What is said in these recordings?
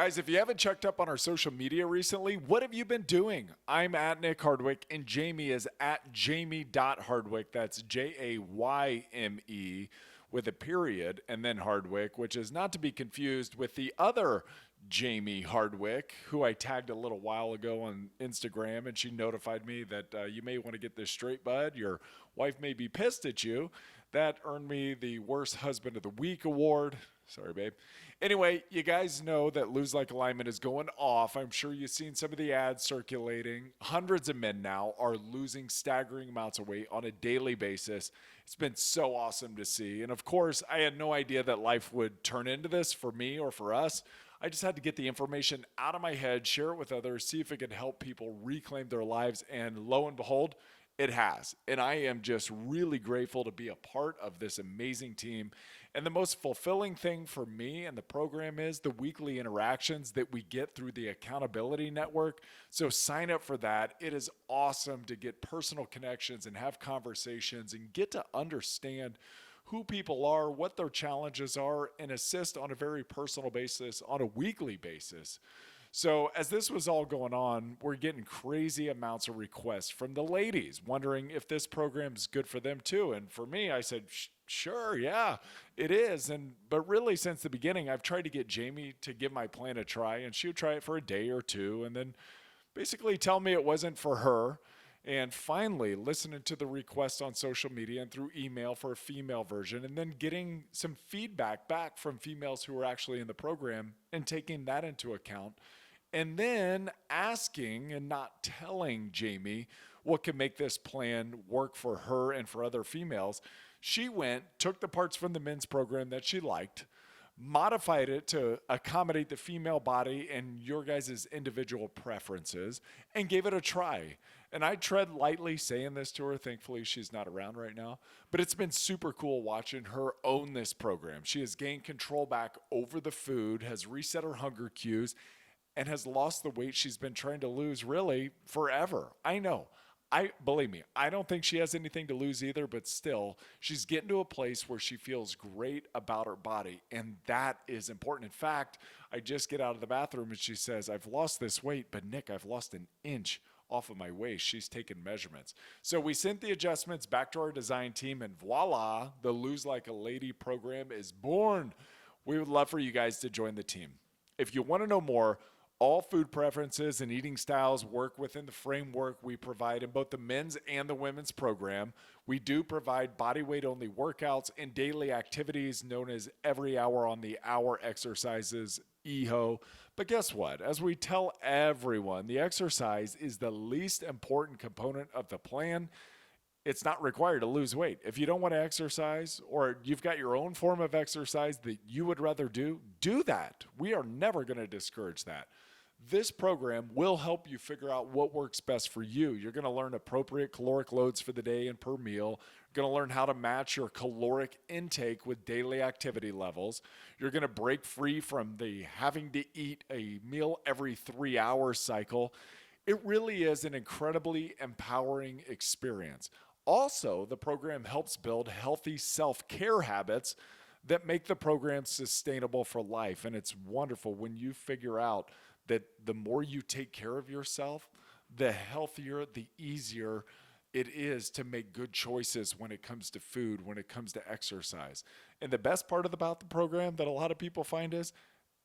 Guys, if you haven't checked up on our social media recently, what have you been doing? I'm at Nick Hardwick, and Jamie is at jamie.hardwick. That's Jayme with a period, and then Hardwick, which is not to be confused with the other Jamie Hardwick, who I tagged a little while ago on Instagram, and she notified me that you may want to get this straight, bud. Your wife may be pissed at you. That earned me the Worst Husband of the Week award. Sorry, babe. Anyway, you guys know that Lose Like a Lineman is going off. I'm sure you've seen some of the ads circulating. Hundreds of men now are losing staggering amounts of weight on a daily basis. It's been so awesome to see. And of course, I had no idea that life would turn into this for me or for us. I just had to get the information out of my head, share it with others, see if it could help people reclaim their lives. And lo and behold, it has. And I am just really grateful to be a part of this amazing team. And the most fulfilling thing for me and the program is the weekly interactions that we get through the accountability network. So sign up for that. It is awesome to get personal connections and have conversations and get to understand who people are, what their challenges are, and assist on a very personal basis on a weekly basis. So as this was all going on, we're getting crazy amounts of requests from the ladies wondering if this program is good for them too. And for me, I said, sure, yeah, it is. But really, since the beginning, I've tried to get Jamie to give my plan a try, and she would try it for a day or two and then basically tell me it wasn't for her. And finally, listening to the requests on social media and through email for a female version, and then getting some feedback back from females who are actually in the program and taking that into account. And then asking and not telling Jamie what can make this plan work for her and for other females. She went, took the parts from the men's program that she liked, modified it to accommodate the female body and your guys' individual preferences, and gave it a try. And I tread lightly saying this to her. Thankfully, she's not around right now. But it's been super cool watching her own this program. She has gained control back over the food, has reset her hunger cues, and has lost the weight she's been trying to lose really forever. I know. Believe me, I don't think she has anything to lose either, but still, she's getting to a place where she feels great about her body, and that is important. In fact, I just get out of the bathroom and she says, I've lost this weight, but Nick, I've lost an inch off of my waist. She's taken measurements. So we sent the adjustments back to our design team, and voila, the Lose Like a Lady program is born. We would love for you guys to join the team. If you want to know more, all food preferences and eating styles work within the framework we provide in both the men's and the women's program. We do provide body weight only workouts and daily activities known as every hour on the hour exercises, EHO. But guess what? As we tell everyone, the exercise is the least important component of the plan. It's not required to lose weight. If you don't want to exercise, or you've got your own form of exercise that you would rather do that. We are never going to discourage that. This program will help you figure out what works best for you. You're going to learn appropriate caloric loads for the day and per meal. You're going to learn how to match your caloric intake with daily activity levels. You're going to break free from the having to eat a meal every 3 hours cycle. It really is an incredibly empowering experience. Also, the program helps build healthy self-care habits that make the program sustainable for life. And it's wonderful when you figure out that the more you take care of yourself, the healthier, the easier it is to make good choices when it comes to food, when it comes to exercise. And the best part about the program that a lot of people find is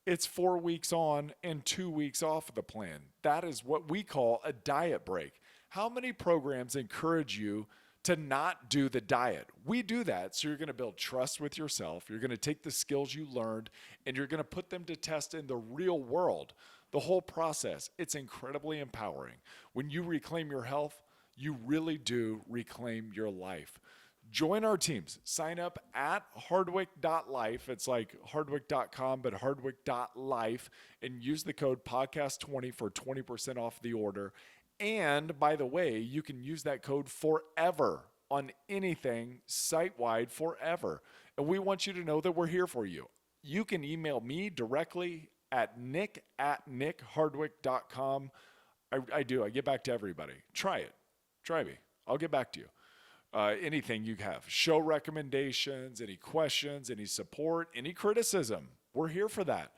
it's 4 weeks on and 2 weeks off of the plan. That is what we call a diet break. How many programs encourage you to not do the diet? We do that. So you're going to build trust with yourself. You're going to take the skills you learned and you're going to put them to test in the real world. The whole process, it's incredibly empowering. When you reclaim your health, you really do reclaim your life. Join our teams. Sign up at hardwick.life. It's like hardwick.com, but hardwick.life, and use the code podcast20 for 20% off the order. And by the way, you can use that code forever on anything site-wide forever. And we want you to know that we're here for you. You can email me directly at nick@nickhardwick.com. I do. I get back to everybody. Try it. Try me. I'll get back to you. Anything you have. Show recommendations, any questions, any support, any criticism. We're here for that.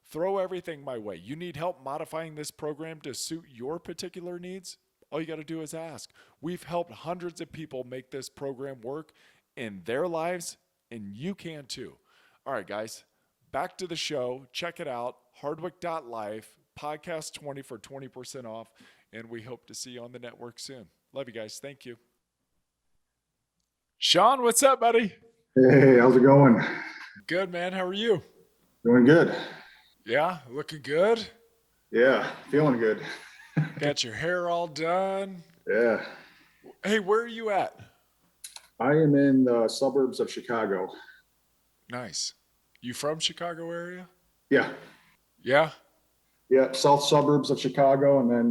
throw everything my way. You need help modifying this program to suit your particular needs? All you got to do is ask. We've helped hundreds of people make this program work in their lives, and you can too. All right, guys, back to the show. Check it out, hardwick.life, podcast 20 for 20% off, and we hope to see you on the network soon. Love you guys. Thank you. Shawn, what's up, buddy? Hey, how's it going? Good, man. How are you? Doing good. Yeah, looking good. Yeah, feeling good. Got your hair all done. Yeah. Hey, where are you at? I am in the suburbs of Chicago. Nice. You from Chicago area? Yeah. Yeah. Yeah, south suburbs of Chicago. And then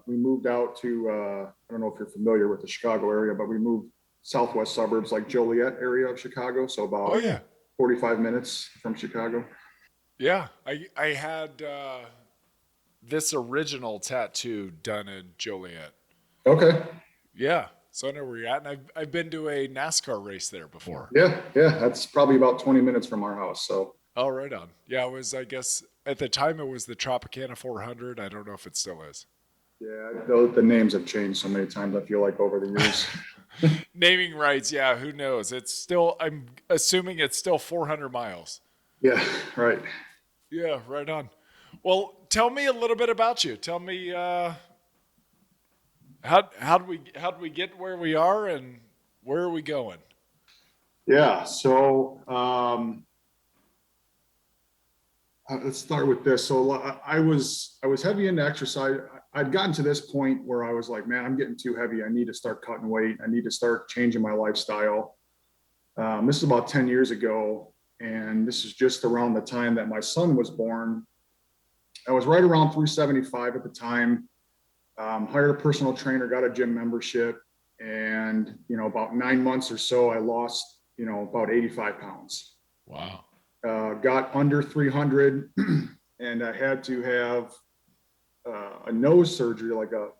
we moved out to, I don't know if you're familiar with the Chicago area, but we moved southwest suburbs like Joliet area of Chicago. So about 45 minutes from Chicago. Yeah. I had this original tattoo done in Joliet. Okay. Yeah. So I know where you're at. And I've been to a NASCAR race there before. Yeah. That's probably about 20 minutes from our house. So. Oh, right on. Yeah, it was, I guess, at the time it was the Tropicana 400. I don't know if it still is. Yeah, the names have changed so many times, I feel like, over the years. Naming rights, yeah, who knows? It's still, I'm assuming it's still 400 miles. Yeah, right. Yeah, right on. Well, tell me a little bit about you. Tell me how do we get where we are and where are we going? Yeah, so let's start with this. So I was heavy into exercise. I'd gotten to this point where I was like, man, I'm getting too heavy. I need to start cutting weight. I need to start changing my lifestyle. This is about 10 years ago. And this is just around the time that my son was born. I was right around 375 at the time. Hired a personal trainer, got a gym membership. And, about 9 months or so, I lost, about 85 pounds. Wow. Got under 300 and I had to have a nose surgery.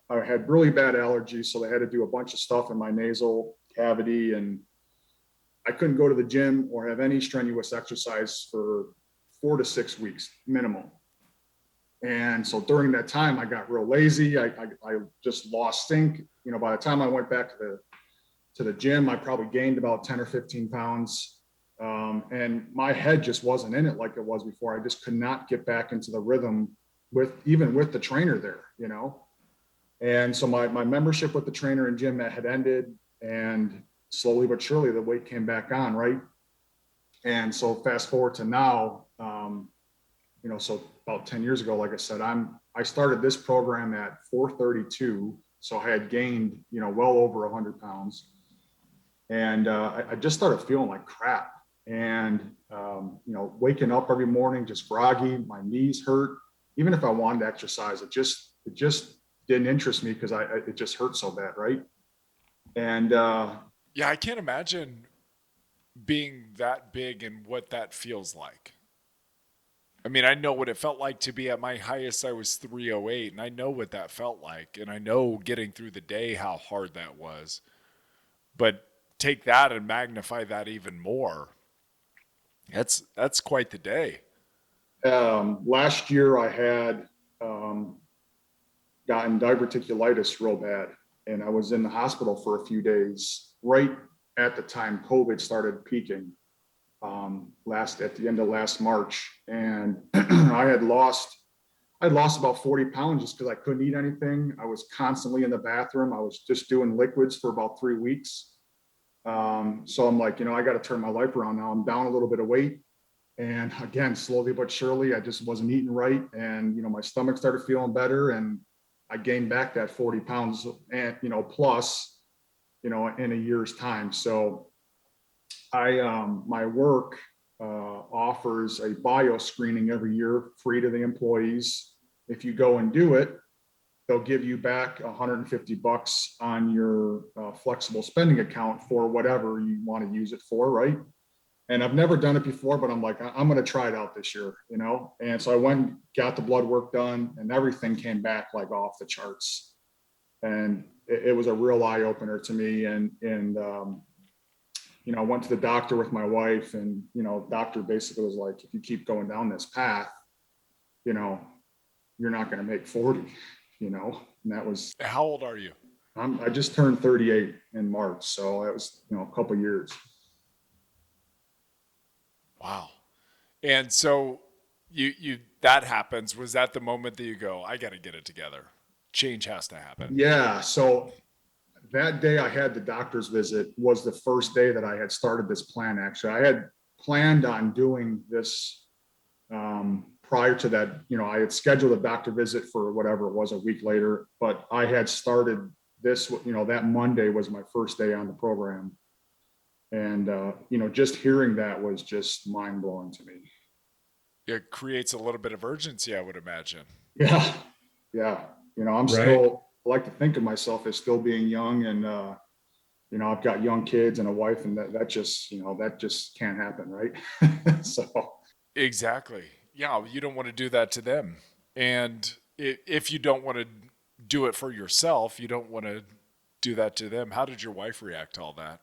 I had really bad allergies. So they had to do a bunch of stuff in my nasal cavity, and I couldn't go to the gym or have any strenuous exercise for 4 to 6 weeks minimum. And so during that time, I got real lazy. I just lost sync. By the time I went back to the gym, I probably gained about 10 or 15 pounds. And my head just wasn't in it like it was before. I just could not get back into the rhythm with the trainer there, And so my membership with the trainer and gym that had ended, and slowly but surely the weight came back on, right? And so fast forward to now, so about 10 years ago, like I said, I started this program at 432. So I had gained, well over 100 pounds. And I just started feeling like crap. And, waking up every morning, just groggy, my knees hurt. Even if I wanted to exercise, it just didn't interest me because it just hurt so bad. Right. And yeah, I can't imagine being that big and what that feels like. I mean, I know what it felt like to be at my highest. I was 308, and I know what that felt like. And I know getting through the day, how hard that was. But take that and magnify that even more. That's quite the day. Last year I had gotten diverticulitis real bad, and I was in the hospital for a few days right at the time COVID started peaking, at the end of last March. And I'd lost about 40 pounds just because I couldn't eat anything. I was constantly in the bathroom. I was just doing liquids for about 3 weeks. So I'm like, I got to turn my life around now. I'm down a little bit of weight. And again, slowly but surely, I just wasn't eating right. And, my stomach started feeling better, and I gained back that 40 pounds and, plus, in a year's time. So my work offers a bio screening every year, free to the employees. If you go and do it, they'll give you back $150 on your flexible spending account for whatever you want to use it for, right? And I've never done it before, but I'm like, I'm going to try it out this year, And so I went and got the blood work done, and everything came back like off the charts. And it was a real eye opener to me. And I went to the doctor with my wife, and, doctor basically was like, if you keep going down this path, you know, you're not going to make 40, you know, and that was, How old are you? I just turned 38 in March. So that was, you know, a couple years. Wow. And so that happens. Was that the moment that you go, I got to get it together? Change has to happen. Yeah. So that day I had the doctor's visit was the first day that I had started this plan. Actually, I had planned on doing this prior to that. You know, I had scheduled a doctor visit for whatever it was a week later, but I had started this, you know, that Monday was my first day on the program. And, you know, just hearing that was just mind blowing to me. It creates a little bit of urgency, I would imagine. Yeah. Yeah. You know, I'm still, I like to think of myself as still being young, and, you know, I've got young kids and a wife, and that just, you know, that just can't happen. Right. So. Exactly. Yeah. You don't want to do that to them. And if you don't want to do it for yourself, you don't want to do that to them. How did your wife react to all that?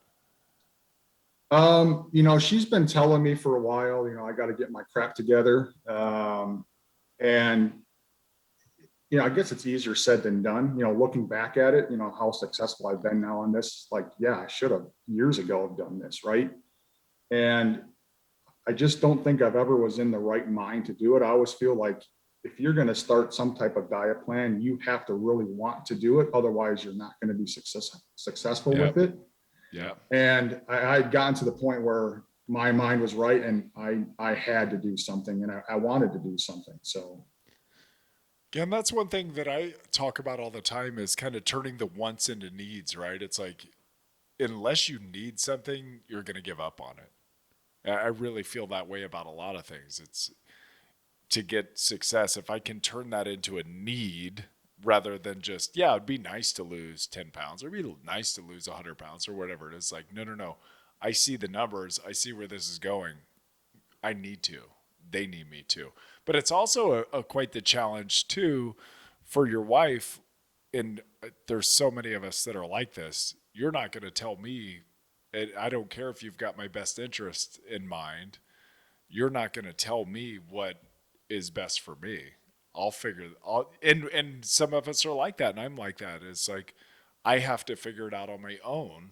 You know, she's been telling me for a while, you know, I got to get my crap together. And, you know, I guess it's easier said than done, you know, looking back at it, you know, how successful I've been now on this. Like, yeah, I should have years ago have done this. Right. And I just don't think I've ever was in the right mind to do it. I always feel like if you're going to start some type of diet plan, you have to really want to do it. Otherwise you're not going to be successful with it. Yeah. And I had gotten to the point where my mind was right, and I had to do something, and I wanted to do something. So. Yeah, and that's one thing that I talk about all the time is kind of turning the wants into needs, right? It's like, unless you need something, you're going to give up on it. I really feel that way about a lot of things. It's to get success. If I can turn that into a need rather than just, yeah, it'd be nice to lose 10 pounds or it'd be nice to lose 100 pounds or whatever it is. Like, no. I see the numbers. I see where this is going. I need to. They need me to. But it's also a quite the challenge too for your wife. And there's so many of us that are like this. You're not going to tell me, and I don't care if you've got my best interest in mind. You're not going to tell me what is best for me. I'll figure and some of us are like that, and I'm like that. It's like I have to figure it out on my own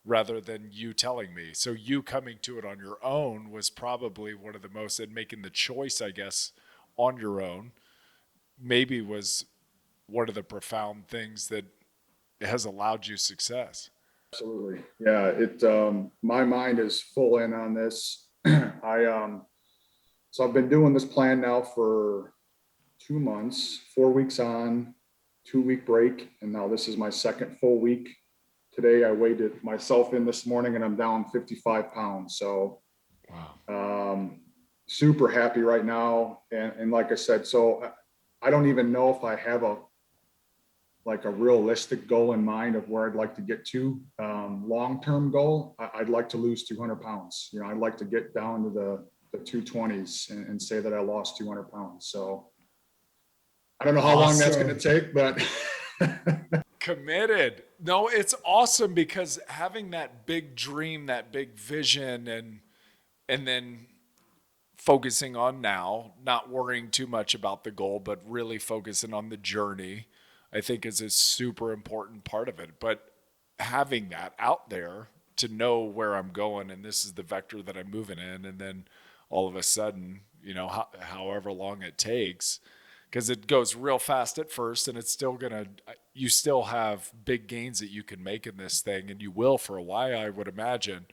rather than you telling me. So you coming to it on your own was probably one of the most, and making the choice, I guess, on your own maybe was one of the profound things that has allowed you success. Absolutely. Yeah. My mind is full in on this. So I've been doing this plan now for 2 months, 4 weeks on, 2-week break. And now this is my second full week. Today I weighed myself in this morning and I'm down 55 pounds. So, wow. Super happy right now. And like I said, so I don't even know if I have a realistic goal in mind of where I'd like to get to. Long-term goal, I'd like to lose 200 pounds. You know, I'd like to get down to the 220s and say that I lost 200 pounds. So I don't know how long that's going to take, but committed. No, it's awesome because having that big dream, that big vision, and then focusing on now, not worrying too much about the goal, but really focusing on the journey, I think is a super important part of it. But having that out there to know where I'm going and this is the vector that I'm moving in, and then all of a sudden, you know, however long it takes, because it goes real fast at first and it's still you still have big gains that you can make in this thing, and you will for a while, I would imagine.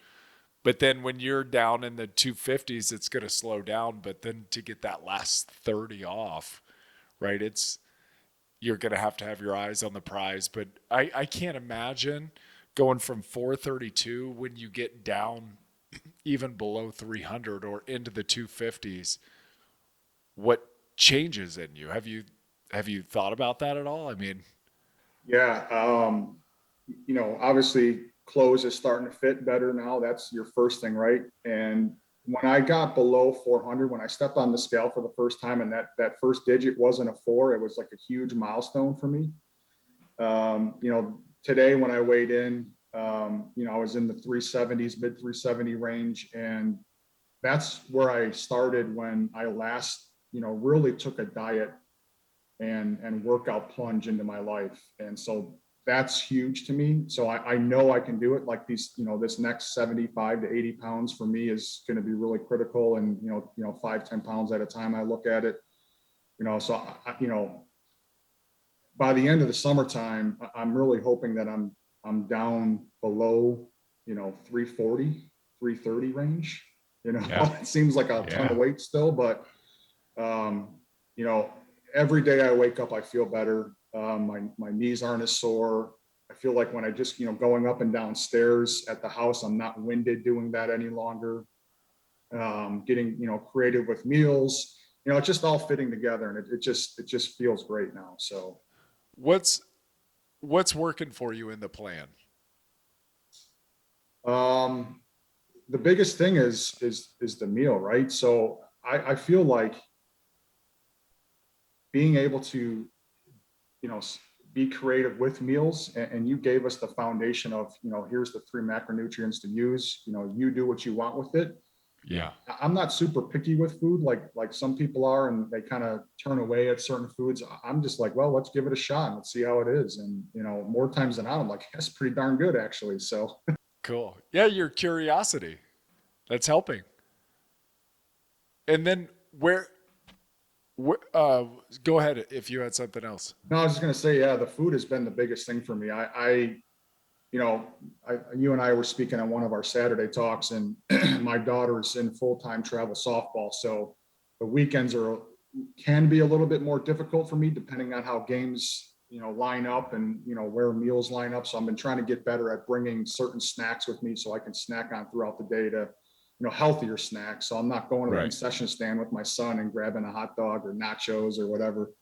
But then when you're down in the 250s, it's going to slow down. But then to get that last 30 off, right, you're going to have your eyes on the prize. But I can't imagine going from 432 when you get down even below 300 or into the 250s, what changes in you. Have you thought about that at all? I mean, yeah, you know, obviously clothes is starting to fit better now. That's your first thing, right? And when I got below 400, when I stepped on the scale for the first time, and that first digit wasn't a 4, it was like a huge milestone for me. You know, today when I weighed in, you know, I was in the 370s, mid 370 range, and that's where I started when I last really took a diet and workout plunge into my life. And so that's huge to me. So I know I can do it. Like this next 75 to 80 pounds for me is going to be really critical. And, 5-10 pounds at a time, I look at it, so by the end of the summertime, I'm really hoping that I'm down below, 340, 330 range. Yeah. It seems like a ton Yeah. of weight still, but, you know, every day I wake up, I feel better. My knees aren't as sore. I feel like when I just, going up and down stairs at the house, I'm not winded doing that any longer. Getting, creative with meals, it's just all fitting together, and it just feels great now. So, What's what's working for you in the plan? um, the biggest thing is the meal, right? So I feel like being able to, you know, be creative with meals, and you gave us the foundation of, here's the 3 macronutrients to use, you do what you want with it. Yeah. I'm not super picky with food like some people are, and they kind of turn away at certain foods. I'm just like, well, let's give it a shot and let's see how it is. And, more times than not, I'm like, that's pretty darn good, actually. So, Cool. Yeah, your curiosity. That's helping. And then go ahead if you had something else. no, I was just going to say, yeah, the food has been the biggest thing for me. You and I were speaking on one of our Saturday talks, and my daughter's in full-time travel softball. So the weekends can be a little bit more difficult for me, depending on how games, line up, and, where meals line up. So I've been trying to get better at bringing certain snacks with me so I can snack on throughout the day to, healthier snacks. So I'm not going to the Right. concession stand with my son and grabbing a hot dog or nachos or whatever.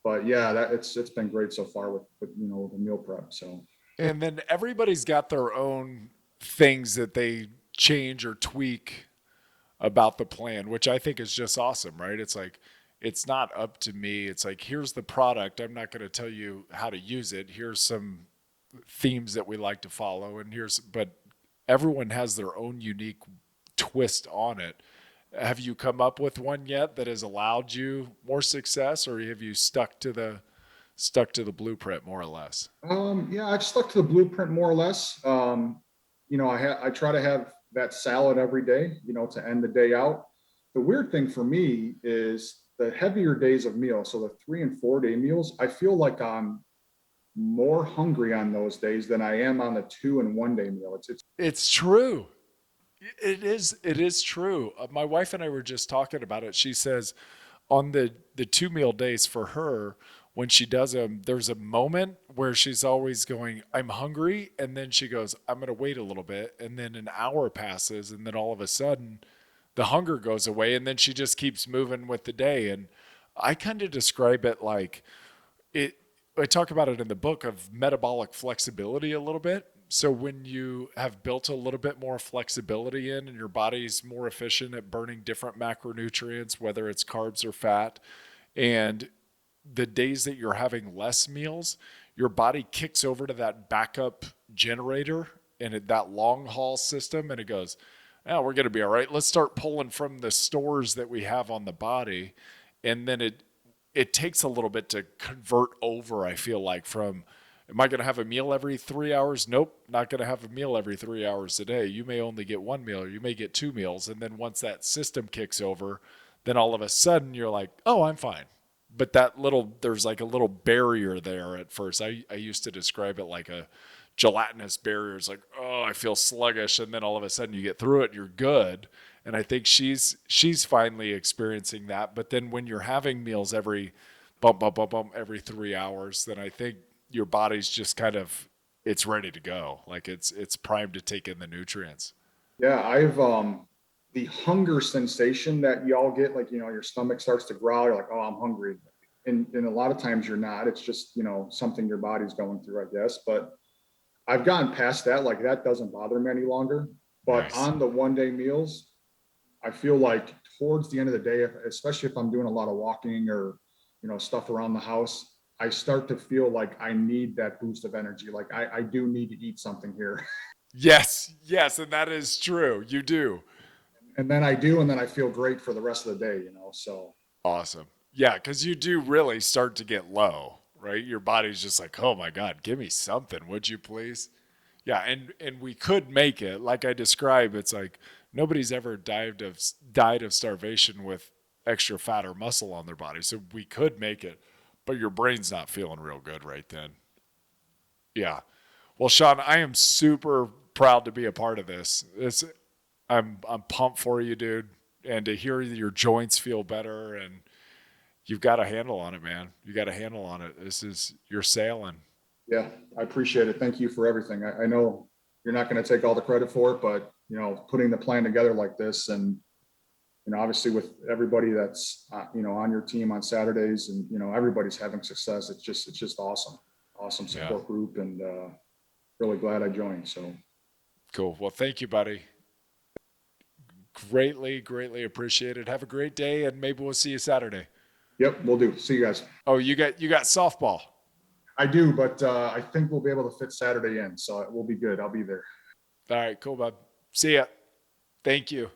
But yeah, it's been great so far with the meal prep. So. And then everybody's got their own things that they change or tweak about the plan, which I think is just awesome, right? It's like, it's not up to me. It's like, here's the product. I'm not going to tell you how to use it. Here's some themes that we like to follow. But everyone has their own unique twist on it. Have you come up with one yet that has allowed you more success, or have you stuck to the blueprint more or less? Yeah, I've stuck to the blueprint more or less. I try to have that salad every day, to end the day out. The weird thing for me is the heavier days of meals. So the 3 and 4 day meals, I feel like I'm more hungry on those days than I am on the 2 and 1 day meal. It's true. It is true. My wife and I were just talking about it. She says on the 2 meal days for her, when she does them, there's a moment where she's always going, I'm hungry. And then she goes, I'm going to wait a little bit. And then an hour passes. And then all of a sudden the hunger goes away. And then she just keeps moving with the day. And I kind of describe it like I talk about it in the book of metabolic flexibility a little bit. So when you have built a little bit more flexibility in, and your body's more efficient at burning different macronutrients, whether it's carbs or fat, and the days that you're having less meals, your body kicks over to that backup generator and that long haul system, and it goes, oh, we're going to be all right. Let's start pulling from the stores that we have on the body. And then it takes a little bit to convert over, I feel like, from, am I going to have a meal every 3 hours? Nope, not going to have a meal every 3 hours a day. You may only get 1 meal, or you may get 2 meals. And then once that system kicks over, then all of a sudden you're like, oh, I'm fine. But there's like a little barrier there at first. I used to describe it like a gelatinous barrier. It's like, oh, I feel sluggish. And then all of a sudden you get through it and you're good. And I think she's finally experiencing that. But then when you're having meals every bump, every 3 hours, then I think your body's just kind of, it's ready to go. Like it's primed to take in the nutrients. Yeah, the hunger sensation that y'all get, like, your stomach starts to growl. You're like, oh, I'm hungry. And a lot of times you're not. It's just, something your body's going through, I guess. But I've gotten past that. Like, that doesn't bother me any longer. But Nice. on the 1 day meals, I feel like towards the end of the day, especially if I'm doing a lot of walking or, stuff around the house, I start to feel like I need that boost of energy. Like I do need to eat something here. Yes. And that is true. You do. and then I do, and then I feel great for the rest of the day, so. Awesome. Yeah, because you do really start to get low, right? Your body's just like, oh my God, give me something, would you please? Yeah, and we could make it. Like I described, it's like nobody's ever died of starvation with extra fat or muscle on their body. So we could make it, but your brain's not feeling real good right then. Yeah. Well, Shawn, I am super proud to be a part of this. I'm pumped for you, dude. And to hear your joints feel better, and you've got a handle on it, man. You got a handle on it. You're sailing. Yeah, I appreciate it. Thank you for everything. I know you're not going to take all the credit for it, but putting the plan together like this, and obviously with everybody that's on your team on Saturdays, and everybody's having success. It's just awesome support group, and really glad I joined. So cool. Well, thank you, buddy. Greatly appreciated. Have a great day, and maybe we'll see you Saturday. Yep, we'll do. See you guys. Oh, you got softball. I do, but I think we'll be able to fit Saturday in, so we'll be good. I'll be there. All right, cool, bud. See ya. Thank you.